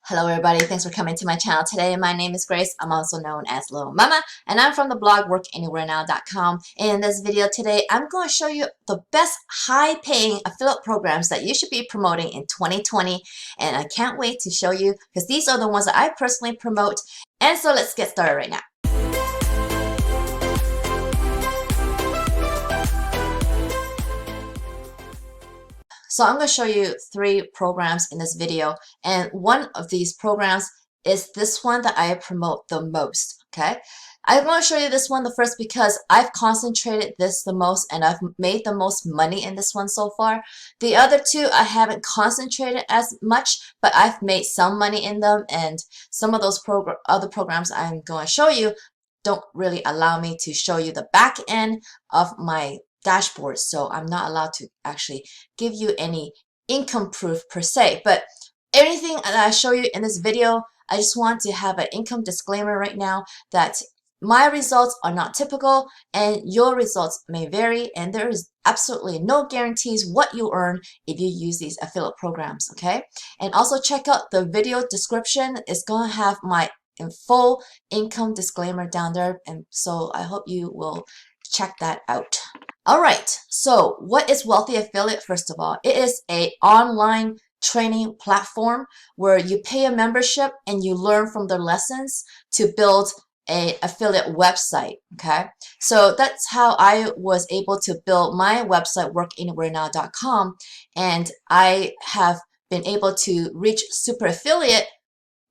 Hello everybody, thanks for coming to my channel today. My name is Grace. I'm also known as Littlemama, and I'm from the blog workanywherenow.com. In this video today, I'm going to show you the best high-paying affiliate programs that you should be promoting in 2020, and I can't wait to show you because these are the ones that I personally promote. And so let's get started right now. So I'm going to show you 3 programs in this video, and one of these programs is this one that I promote the most, okay? I'm going to show you this one the first because I've concentrated this the most and I've made the most money in this one so far. The other 2 I haven't concentrated as much, but I've made some money in them, and some of those other programs I'm going to show you don't really allow me to show you the back end of my dashboard, so I'm not allowed to actually give you any income proof per se. But everything that I show you in this video, I just want to have an income disclaimer right now that my results are not typical and your results may vary, and there is absolutely no guarantees what you earn if you use these affiliate programs, okay? And also check out the video description. It's going to have my full income disclaimer down there, and so I hope you will check that out. All right, so what is Wealthy Affiliate? First of all, it is an online training platform where you pay a membership and you learn from their lessons to build an affiliate website, okay? So that's how I was able to build my website, workanywherenow.com, and I have been able to reach super affiliate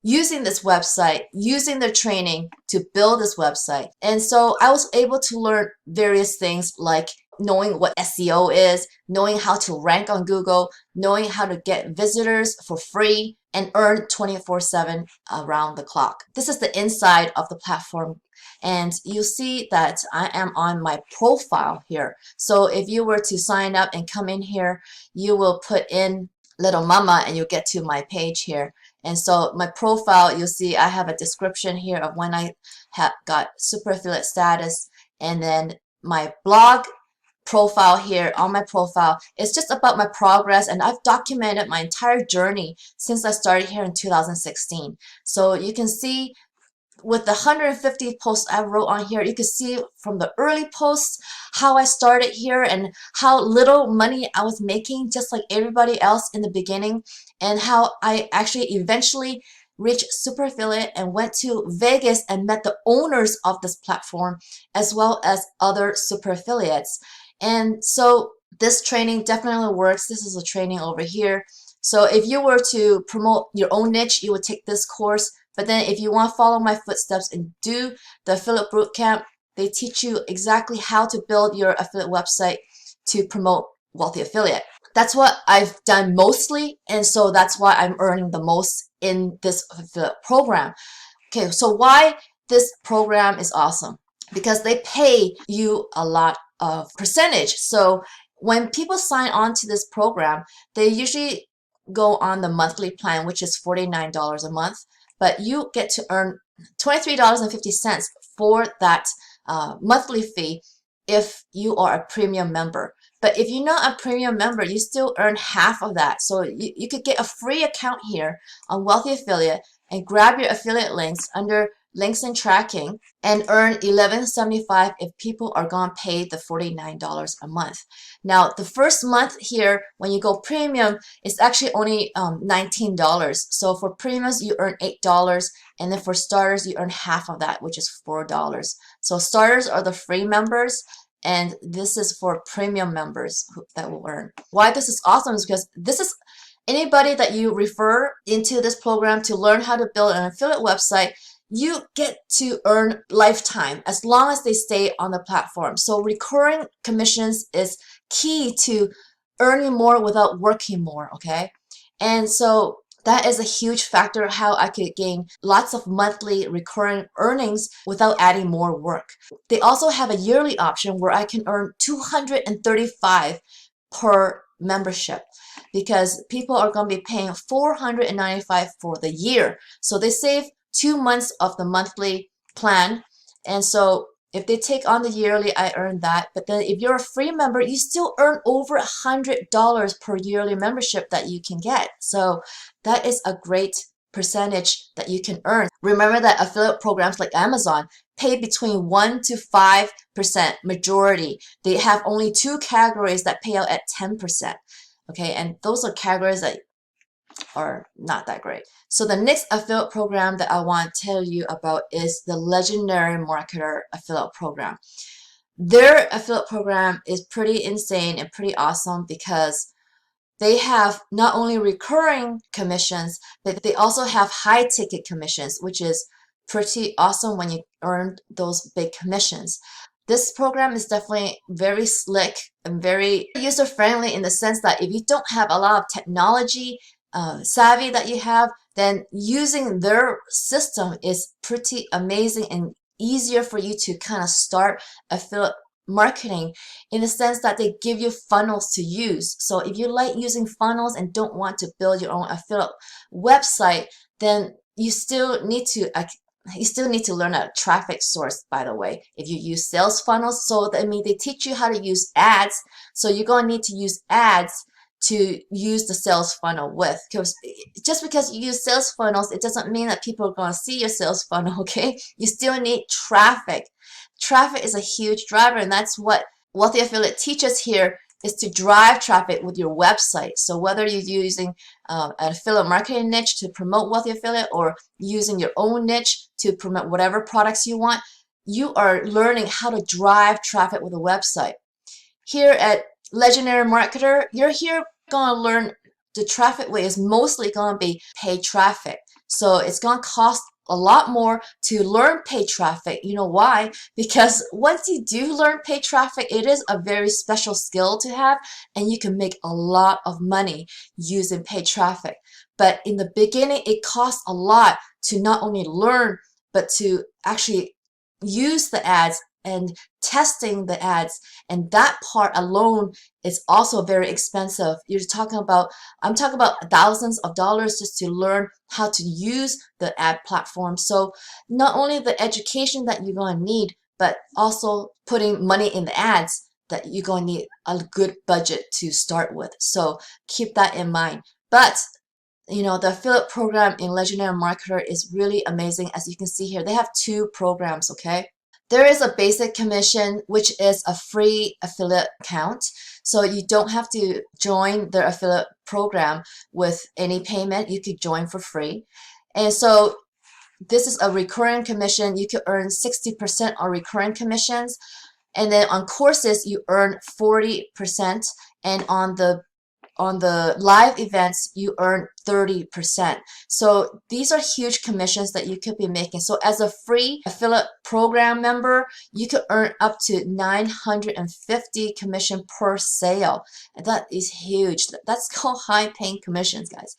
using this website, using their training to build this website. And so I was able to learn various things like knowing what SEO is, knowing how to rank on Google, knowing how to get visitors for free and earn 24/7 around the clock. This is the inside of the platform, and you see that I am on my profile here. So if you were to sign up and come in here, you will put in Littlemama and you'll get to my page here. And so my profile, you'll see I have a description here of when I got super affiliate status, and then my blog profile here on my profile is just about my progress, and I've documented my entire journey since I started here in 2016. So you can see with the 150 posts I wrote on here, you can see from the early posts how I started here and how little money I was making just like everybody else in the beginning, and how I actually eventually reached super affiliate and went to Vegas and met the owners of this platform as well as other super affiliates. And so this training definitely works. This is a training over here. So if you were to promote your own niche, you would take this course. But then if you want to follow my footsteps and do the affiliate bootcamp, they teach you exactly how to build your affiliate website to promote Wealthy Affiliate. That's what I've done mostly, and so that's why I'm earning the most in this affiliate program. Okay, so why this program is awesome? Because they pay you a lot of percentage. So when people sign on to this program, they usually go on the monthly plan, which is $49 a month, but you get to earn $23.50 for that monthly fee if you are a premium member. But if you're not a premium member, you still earn half of that. So you could get a free account here on Wealthy Affiliate and grab your affiliate links under links and tracking and earn $11.75 if people are going to pay the $49 a month. Now, the first month here, when you go premium, it's actually only $19. So for premiums, you earn $8, and then for starters, you earn half of that, which is $4. So starters are the free members, and this is for premium members that will earn. Why this is awesome is because this is anybody that you refer into this program to learn how to build an affiliate website, you get to earn lifetime as long as they stay on the platform. So recurring commissions is key to earning more without working more, okay? And so that is a huge factor how I could gain lots of monthly recurring earnings without adding more work. They also have a yearly option where I can earn $235 per membership, because people are going to be paying $495 for the year. So they save 2 months of the monthly plan, and so if they take on the yearly, I earn that. But then if you're a free member, you still earn over $100 per yearly membership that you can get. So that is a great percentage that you can earn. Remember that affiliate programs like Amazon pay between 1 to 5% majority. They have only 2 categories that pay out at 10%. Okay, and those are categories that are not that great. So the next affiliate program that I want to tell you about is the Legendary Marketer affiliate program. Their affiliate program is pretty insane and pretty awesome because they have not only recurring commissions, but they also have high ticket commissions, which is pretty awesome when you earn those big commissions. This program is definitely very slick and very user-friendly in the sense that if you don't have a lot of technology savvy that you have, then using their system is pretty amazing and easier for you to kind of start affiliate marketing in the sense that they give you funnels to use. So if you like using funnels and don't want to build your own affiliate website, then you still need to learn a traffic source, by the way, if you use sales funnels. So I mean, they teach you how to use ads. So you're going to need to use ads to use the sales funnel with, because just because you use sales funnels, it doesn't mean that people are going to see your sales funnel, okay? You still need traffic. Traffic is a huge driver, and that's what Wealthy Affiliate teaches here, is to drive traffic with your website. So whether you're using an affiliate marketing niche to promote Wealthy Affiliate or using your own niche to promote whatever products you want, you are learning how to drive traffic with a website. Here at Legendary Marketer, you're here going to learn the traffic way is mostly going to be paid traffic. So it's going to cost a lot more to learn paid traffic. You know why? Because once you do learn paid traffic, it is a very special skill to have, and you can make a lot of money using paid traffic. But in the beginning, it costs a lot to not only learn, but to actually use the ads and testing the ads, and that part alone is also very expensive. I'm talking about thousands of dollars just to learn how to use the ad platform. So not only the education that you're going to need, but also putting money in the ads, that you're going to need a good budget to start with. So keep that in mind. But you know, the affiliate program in Legendary Marketer is really amazing. As you can see here, they have 2 programs, okay? There is a basic commission, which is a free affiliate account. So you don't have to join their affiliate program with any payment. You could join for free. And so this is a recurring commission. You could earn 60% on recurring commissions. And then on courses, you earn 40%. And on the live events, you earn 30%. So these are huge commissions that you could be making. So as a free affiliate program member, you could earn up to 950 commission per sale. And that is huge. That's called high paying commissions, guys.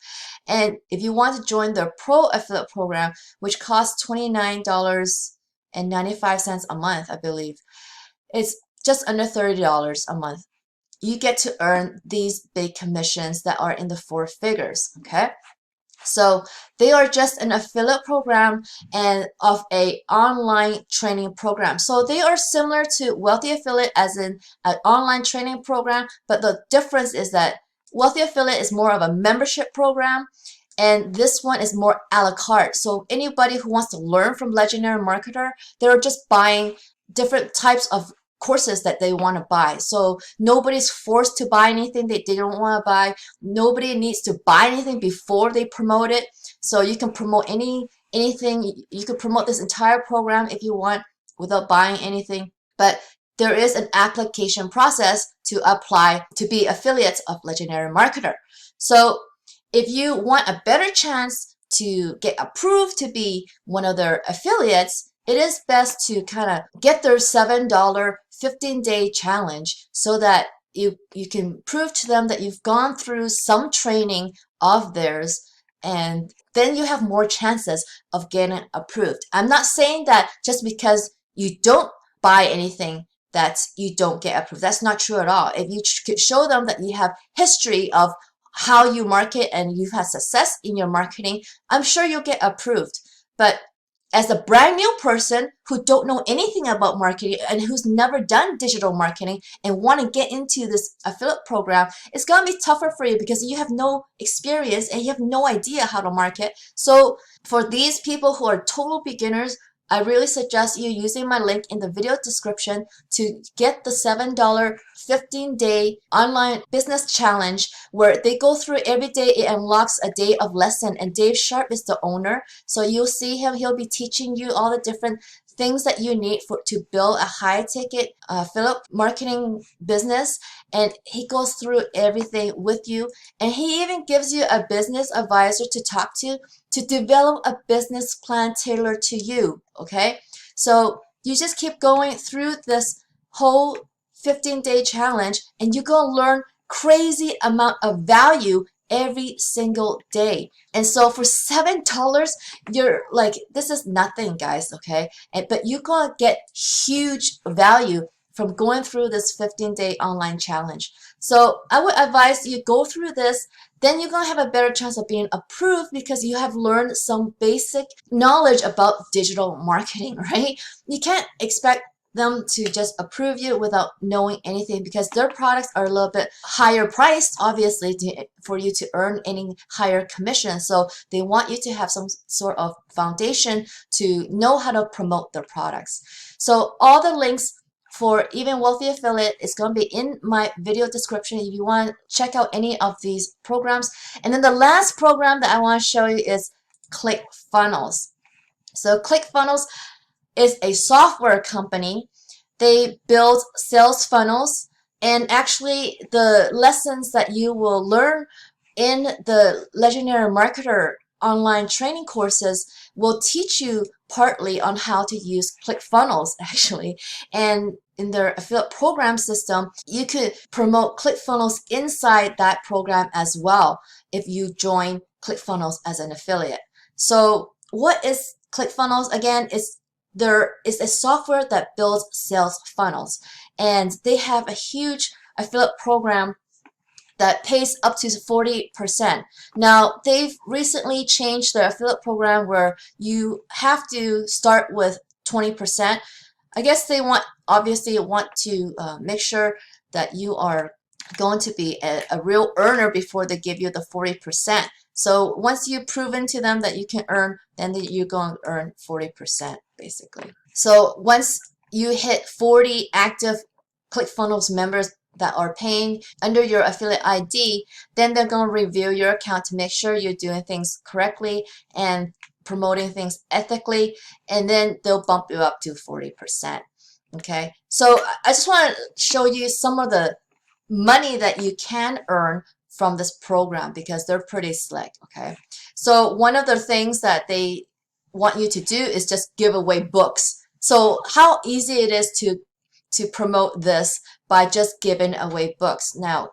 And if you want to join the pro affiliate program, which costs $29.95 a month, I believe, it's just under $30 a month. You get to earn these big commissions that are in the 4 figures, okay? So they are just an affiliate program and of a online training program. So they are similar to Wealthy Affiliate as in an online training program, but the difference is that Wealthy Affiliate is more of a membership program, and this one is more a la carte. So anybody who wants to learn from Legendary Marketer, they're just buying different types of courses that they want to buy. So nobody's forced to buy anything they don't want to buy. Nobody needs to buy anything before they promote it. So you can promote anything. You can promote this entire program if you want without buying anything. But there is an application process to apply to be affiliates of Legendary Marketer. So if you want a better chance to get approved to be one of their affiliates, it is best to kind of get their $7 15-day challenge so that you can prove to them that you've gone through some training of theirs, and then you have more chances of getting approved. I'm not saying that just because you don't buy anything that you don't get approved. That's not true at all. If you could show them that you have history of how you market and you've had success in your marketing, I'm sure you'll get approved. But as a brand new person who don't know anything about marketing and who's never done digital marketing and want to get into this affiliate program, it's going to be tougher for you because you have no experience and you have no idea how to market. So for these people who are total beginners, I really suggest you using my link in the video description to get the $7 15-day online business challenge where they go through every day. It unlocks a day of lesson, and Dave Sharp is the owner. So you'll see him. He'll be teaching you all the different things that you need to build a high-ticket affiliate marketing business, and he goes through everything with you, and he even gives you a business advisor to talk to develop a business plan tailored to you. Okay, so you just keep going through this whole 15-day challenge, and you're gonna learn crazy amount of value every single day. And so for $7, you're like, this is nothing, guys. Okay, but you're gonna get huge value from going through this 15-day online challenge. So I would advise you go through this, then you're going to have a better chance of being approved because you have learned some basic knowledge about digital marketing, right? You can't expect them to just approve you without knowing anything because their products are a little bit higher priced, obviously, for you to earn any higher commission. So they want you to have some sort of foundation to know how to promote their products. So all the links for Even Wealthy Affiliate is going to be in my video description if you want to check out any of these programs. And then the last program that I want to show you is Clickfunnels. So Clickfunnels is a software company. They build sales funnels, and actually the lessons that you will learn in the Legendary Marketer online training courses will teach you partly on how to use Clickfunnels actually. And in their affiliate program system, you could promote Clickfunnels inside that program as well if you join Clickfunnels as an affiliate. So what is Clickfunnels? Again, there is a software that builds sales funnels, and they have a huge affiliate program that pays up to 40%. Now, they've recently changed their affiliate program where you have to start with 20%. I guess they obviously want to make sure that you are going to be a real earner before they give you the 40%. So once you've proven to them that you can earn, then you're going to earn 40% basically. So once you hit 40 active Clickfunnels members that are paying under your affiliate ID, then they're going to review your account to make sure you're doing things correctly and promoting things ethically, and then they'll bump you up to 40%. Okay, so I just want to show you some of the money that you can earn from this program because they're pretty slick. Okay, so one of the things that they want you to do is just give away books. So how easy it is to promote this by just giving away books. Now,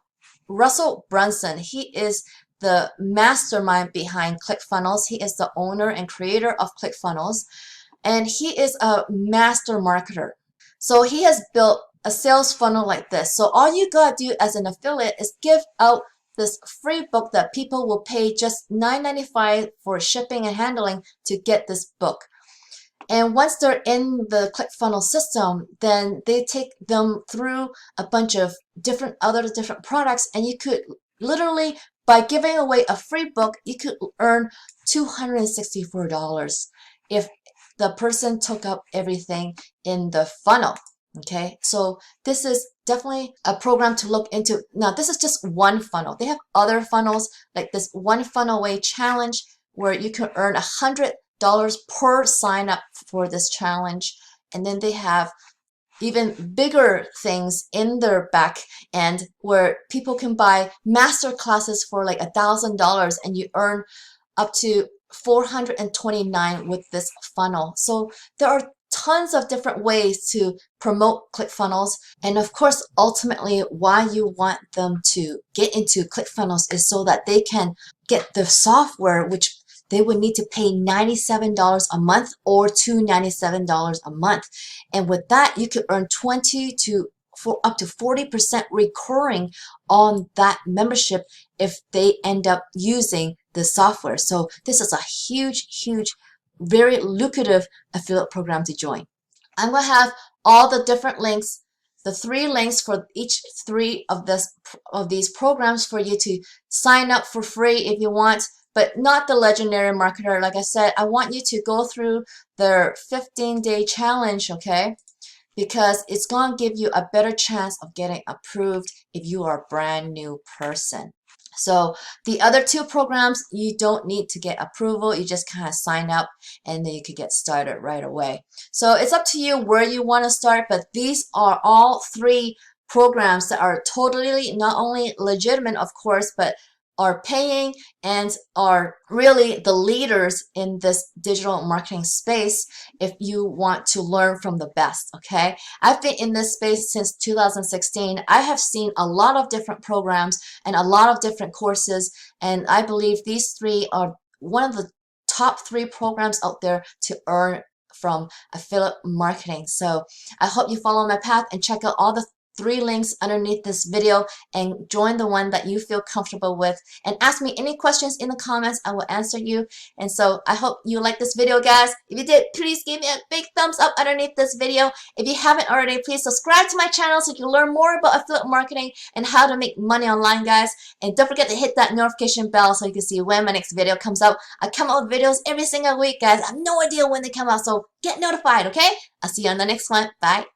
Russell Brunson, he is the mastermind behind Clickfunnels. He is the owner and creator of Clickfunnels, and he is a master marketer. So he has built a sales funnel like this. So all you gotta do as an affiliate is give out this free book that people will pay just $9.95 for shipping and handling to get this book. And once they're in the Clickfunnels system, then they take them through a bunch of different products, and you could literally, by giving away a free book, you could earn $264 if the person took up everything in the funnel. Okay, so this is definitely a program to look into. Now, this is just one funnel. They have other funnels like this One Funnel Away challenge where you can earn $100 per sign up for this challenge. And then they have even bigger things in their back end where people can buy master classes for like $1,000 and you earn up to $429 with this funnel. So there are tons of different ways to promote Clickfunnels. And of course, ultimately, why you want them to get into Clickfunnels is so that they can get the software, which they would need to pay $97 a month or $297 a month. And with that, you could earn 20 to up to 40% recurring on that membership if they end up using the software. So this is a huge, huge very lucrative affiliate program to join. I'm going to have all the different links, the 3 links for each 3 of these programs for you to sign up for free if you want, but not the legendary marketer. Like I said, I want you to go through their 15-day challenge, okay? Because it's going to give you a better chance of getting approved if you are a brand new person. So the other 2 programs, you don't need to get approval. You just kind of sign up and then you could get started right away. So it's up to you where you want to start, but these are all 3 programs that are totally not only legitimate, of course, but are paying and are really the leaders in this digital marketing space if you want to learn from the best, okay? I've been in this space since 2016. I have seen a lot of different programs and a lot of different courses, and I believe these 3 are one of the top 3 programs out there to earn from affiliate marketing. So I hope you follow my path and check out all the 3 links underneath this video and join the one that you feel comfortable with, and ask me any questions in the comments. I will answer you. And so I hope you like this video, guys. If you did, please give me a big thumbs up underneath this video. If you haven't already, please subscribe to my channel so you can learn more about affiliate marketing and how to make money online, guys. And don't forget to hit that notification bell so you can see when my next video comes out. I come out with videos every single week, guys. I have no idea when they come out, so get notified, okay? I'll see you on the next one. Bye.